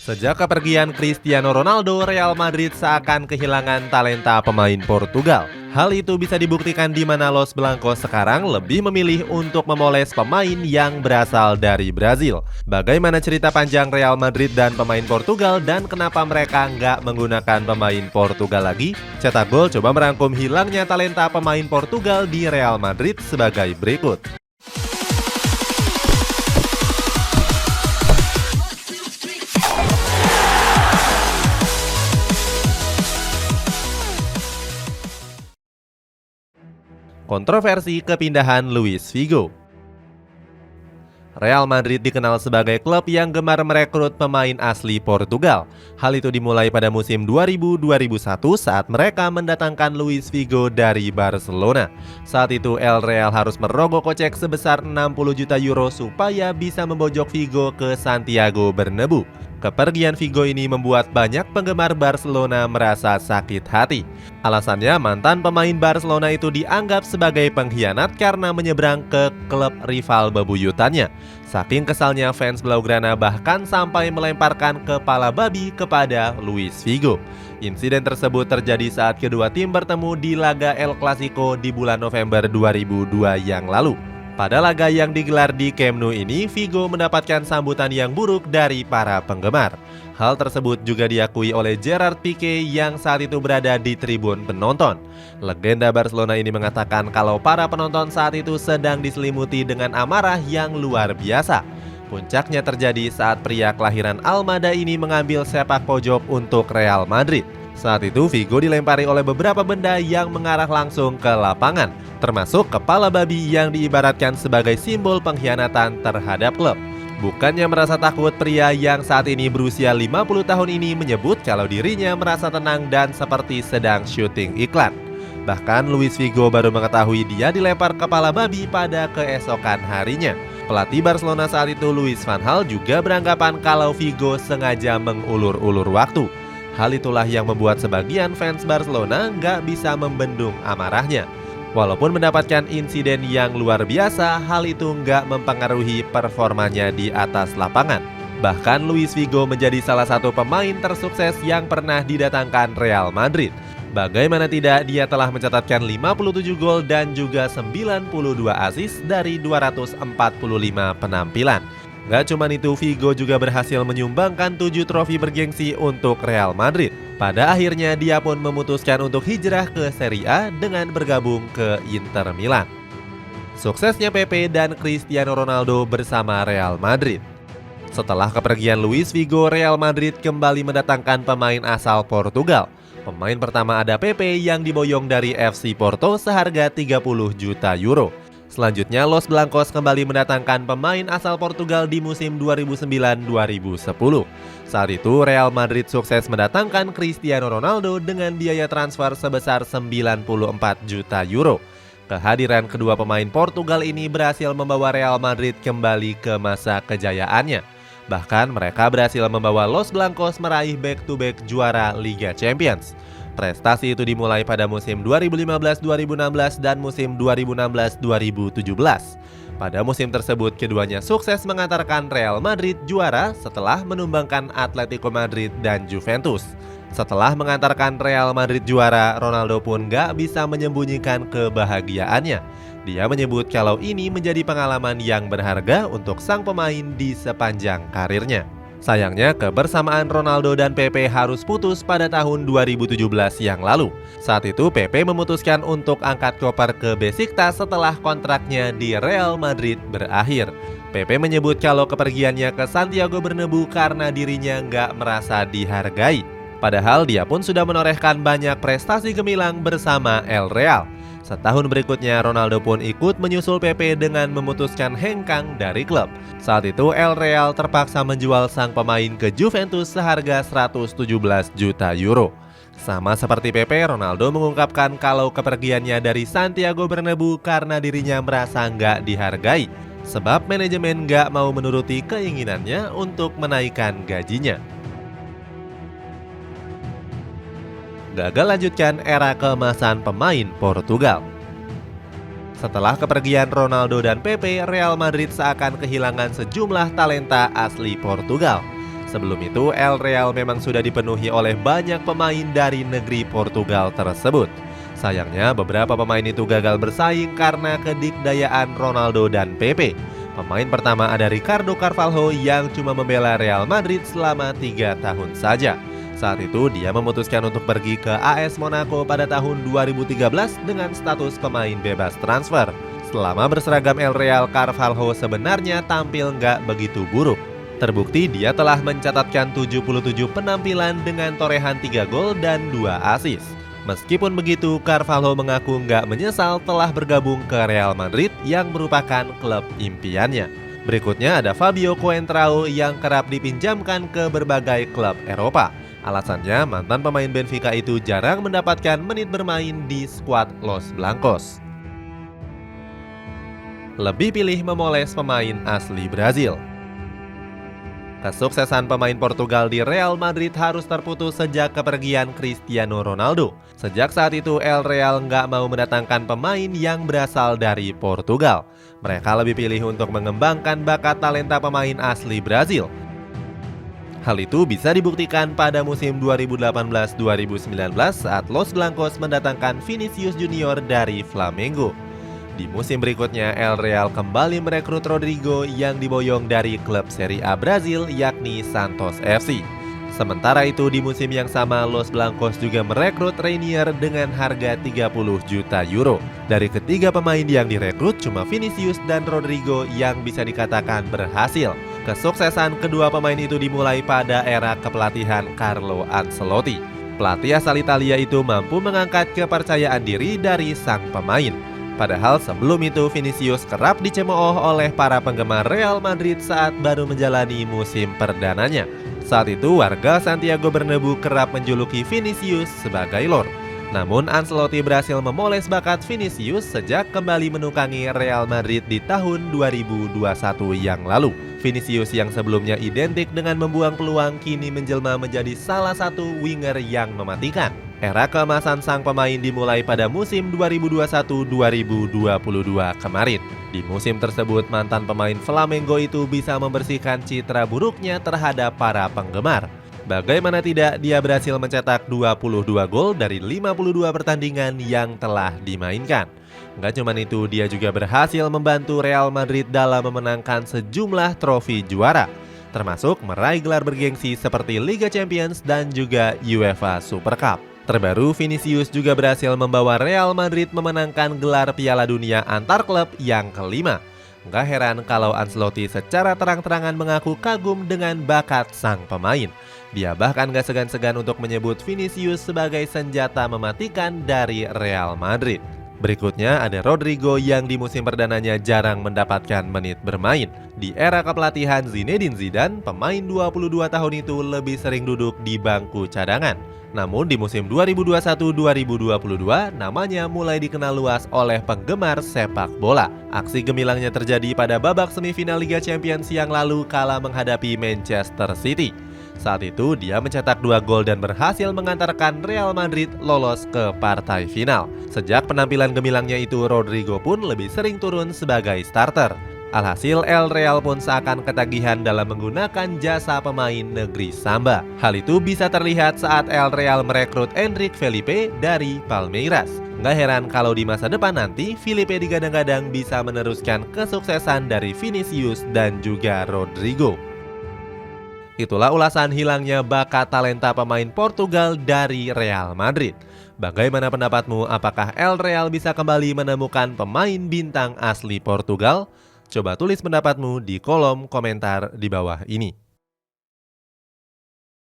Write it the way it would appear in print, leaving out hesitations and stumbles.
Sejak kepergian Cristiano Ronaldo, Real Madrid seakan kehilangan talenta pemain Portugal. Hal itu bisa dibuktikan di mana Los Blancos sekarang lebih memilih untuk memoles pemain yang berasal dari Brazil. Bagaimana cerita panjang Real Madrid dan pemain Portugal dan kenapa mereka nggak menggunakan pemain Portugal lagi? Cetak Gol coba merangkum hilangnya talenta pemain Portugal di Real Madrid sebagai berikut. Kontroversi kepindahan Luis Figo. Real Madrid dikenal sebagai klub yang gemar merekrut pemain asli Portugal. Hal itu dimulai pada musim 2000-2001 saat mereka mendatangkan Luis Figo dari Barcelona. Saat itu El Real harus merogoh kocek sebesar 60 juta euro supaya bisa membojok Figo ke Santiago Bernabeu. Kepergian Figo ini membuat banyak penggemar Barcelona merasa sakit hati. Alasannya, mantan pemain Barcelona itu dianggap sebagai pengkhianat karena menyeberang ke klub rival bebuyutannya. Saking kesalnya, fans Blaugrana bahkan sampai melemparkan kepala babi kepada Luis Figo. Insiden tersebut terjadi saat kedua tim bertemu di laga El Clasico di bulan November 2002 yang lalu. Pada laga yang digelar di Camp Nou ini, Figo mendapatkan sambutan yang buruk dari para penggemar. Hal tersebut juga diakui oleh Gerard Piqué yang saat itu berada di tribun penonton. Legenda Barcelona ini mengatakan kalau para penonton saat itu sedang diselimuti dengan amarah yang luar biasa. Puncaknya terjadi saat pria kelahiran Almada ini mengambil sepak pojok untuk Real Madrid. Saat itu Figo dilempari oleh beberapa benda yang mengarah langsung ke lapangan, termasuk kepala babi yang diibaratkan sebagai simbol pengkhianatan terhadap klub. Bukannya merasa takut, pria yang saat ini berusia 50 tahun ini menyebut kalau dirinya merasa tenang dan seperti sedang syuting iklan. Bahkan Luis Figo baru mengetahui dia dilempar kepala babi pada keesokan harinya. Pelatih Barcelona saat itu, Louis van Gaal, juga beranggapan kalau Figo sengaja mengulur-ulur waktu. Hal itulah yang membuat sebagian fans Barcelona nggak bisa membendung amarahnya. Walaupun mendapatkan insiden yang luar biasa, hal itu nggak mempengaruhi performanya di atas lapangan. Bahkan Luis Figo menjadi salah satu pemain tersukses yang pernah didatangkan Real Madrid. Bagaimana tidak, dia telah mencatatkan 57 gol dan juga 92 assist dari 245 penampilan. Gak cuman itu, Figo juga berhasil menyumbangkan 7 trofi bergengsi untuk Real Madrid. Pada akhirnya dia pun memutuskan untuk hijrah ke Serie A dengan bergabung ke Inter Milan. Suksesnya Pepe dan Cristiano Ronaldo bersama Real Madrid. Setelah kepergian Luis Figo, Real Madrid kembali mendatangkan pemain asal Portugal. Pemain pertama ada Pepe yang diboyong dari FC Porto seharga 30 juta euro. Selanjutnya, Los Blancos kembali mendatangkan pemain asal Portugal di musim 2009-2010. Saat itu, Real Madrid sukses mendatangkan Cristiano Ronaldo dengan biaya transfer sebesar 94 juta euro. Kehadiran kedua pemain Portugal ini berhasil membawa Real Madrid kembali ke masa kejayaannya. Bahkan mereka berhasil membawa Los Blancos meraih back-to-back juara Liga Champions. Prestasi itu dimulai pada musim 2015-2016 dan musim 2016-2017. Pada musim tersebut, keduanya sukses mengantarkan Real Madrid juara setelah menumbangkan Atletico Madrid dan Juventus. Setelah mengantarkan Real Madrid juara, Ronaldo pun gak bisa menyembunyikan kebahagiaannya. Dia menyebut kalau ini menjadi pengalaman yang berharga untuk sang pemain di sepanjang karirnya. Sayangnya, kebersamaan Ronaldo dan Pepe harus putus pada tahun 2017 yang lalu. Saat itu, Pepe memutuskan untuk angkat koper ke Besiktas setelah kontraknya di Real Madrid berakhir. Pepe menyebut kalau kepergiannya ke Santiago Bernabeu karena dirinya nggak merasa dihargai. Padahal dia pun sudah menorehkan banyak prestasi gemilang bersama El Real. Setahun berikutnya, Ronaldo pun ikut menyusul Pepe dengan memutuskan hengkang dari klub. Saat itu, El Real terpaksa menjual sang pemain ke Juventus seharga 117 juta euro. Sama seperti Pepe, Ronaldo mengungkapkan kalau kepergiannya dari Santiago Bernabeu karena dirinya merasa nggak dihargai, sebab manajemen nggak mau menuruti keinginannya untuk menaikkan gajinya. Gagal lanjutkan era keemasan pemain Portugal. Setelah kepergian Ronaldo dan Pepe, Real Madrid seakan kehilangan sejumlah talenta asli Portugal. Sebelum itu, El Real memang sudah dipenuhi oleh banyak pemain dari negeri Portugal tersebut. Sayangnya, beberapa pemain itu gagal bersaing karena kedikdayaan Ronaldo dan Pepe. Pemain pertama ada Ricardo Carvalho yang cuma membela Real Madrid selama 3 tahun saja. Saat itu dia memutuskan untuk pergi ke AS Monaco pada tahun 2013 dengan status pemain bebas transfer. Selama berseragam El Real, Carvalho sebenarnya tampil nggak begitu buruk. Terbukti dia telah mencatatkan 77 penampilan dengan torehan 3 gol dan 2 assist. Meskipun begitu, Carvalho mengaku nggak menyesal telah bergabung ke Real Madrid yang merupakan klub impiannya. Berikutnya ada Fabio Coentrao yang kerap dipinjamkan ke berbagai klub Eropa. Alasannya, mantan pemain Benfica itu jarang mendapatkan menit bermain di skuad Los Blancos. Lebih pilih memoles pemain asli Brazil. Kesuksesan pemain Portugal di Real Madrid harus terputus sejak kepergian Cristiano Ronaldo. Sejak saat itu, El Real nggak mau mendatangkan pemain yang berasal dari Portugal. Mereka lebih pilih untuk mengembangkan bakat talenta pemain asli Brazil. Hal itu bisa dibuktikan pada musim 2018-2019 saat Los Blancos mendatangkan Vinicius Junior dari Flamengo. Di musim berikutnya, El Real kembali merekrut Rodrigo yang diboyong dari klub Serie A Brazil yakni Santos FC. Sementara itu di musim yang sama, Los Blancos juga merekrut Reinier dengan harga 30 juta euro. Dari ketiga pemain yang direkrut, cuma Vinicius dan Rodrigo yang bisa dikatakan berhasil. Kesuksesan kedua pemain itu dimulai pada era kepelatihan Carlo Ancelotti. Pelatih asal Italia itu mampu mengangkat kepercayaan diri dari sang pemain. Padahal sebelum itu Vinicius kerap dicemooh oleh para penggemar Real Madrid saat baru menjalani musim perdananya. Saat itu warga Santiago Bernabeu kerap menjuluki Vinicius sebagai Lord. Namun Ancelotti berhasil memoles bakat Vinicius sejak kembali menukangi Real Madrid di tahun 2021 yang lalu. Vinicius yang sebelumnya identik dengan membuang peluang kini menjelma menjadi salah satu winger yang mematikan. Era keemasan sang pemain dimulai pada musim 2021-2022 kemarin. Di musim tersebut, mantan pemain Flamengo itu bisa membersihkan citra buruknya terhadap para penggemar. Bagaimana tidak, dia berhasil mencetak 22 gol dari 52 pertandingan yang telah dimainkan. Nggak cuma itu, dia juga berhasil membantu Real Madrid dalam memenangkan sejumlah trofi juara, termasuk meraih gelar bergengsi seperti Liga Champions dan juga UEFA Super Cup. Terbaru, Vinicius juga berhasil membawa Real Madrid memenangkan gelar Piala Dunia antar klub yang kelima. Nggak heran kalau Ancelotti secara terang-terangan mengaku kagum dengan bakat sang pemain. Dia bahkan gak segan-segan untuk menyebut Vinicius sebagai senjata mematikan dari Real Madrid. Berikutnya ada Rodrigo yang di musim perdananya jarang mendapatkan menit bermain. Di era kepelatihan Zinedine Zidane, pemain 22 tahun itu lebih sering duduk di bangku cadangan. Namun di musim 2021-2022, namanya mulai dikenal luas oleh penggemar sepak bola. Aksi gemilangnya terjadi pada babak semifinal Liga Champions yang lalu kala menghadapi Manchester City. Saat itu dia mencetak 2 gol dan berhasil mengantarkan Real Madrid lolos ke partai final. Sejak penampilan gemilangnya itu, Rodrigo pun lebih sering turun sebagai starter. Alhasil, El Real pun seakan ketagihan dalam menggunakan jasa pemain negeri Samba. Hal itu bisa terlihat saat El Real merekrut Enrique Felipe dari Palmeiras. Nggak heran kalau di masa depan nanti, Felipe digadang-gadang bisa meneruskan kesuksesan dari Vinicius dan juga Rodrigo. Itulah ulasan hilangnya bakat talenta pemain Portugal dari Real Madrid. Bagaimana pendapatmu? Apakah El Real bisa kembali menemukan pemain bintang asli Portugal? Coba tulis pendapatmu di kolom komentar di bawah ini.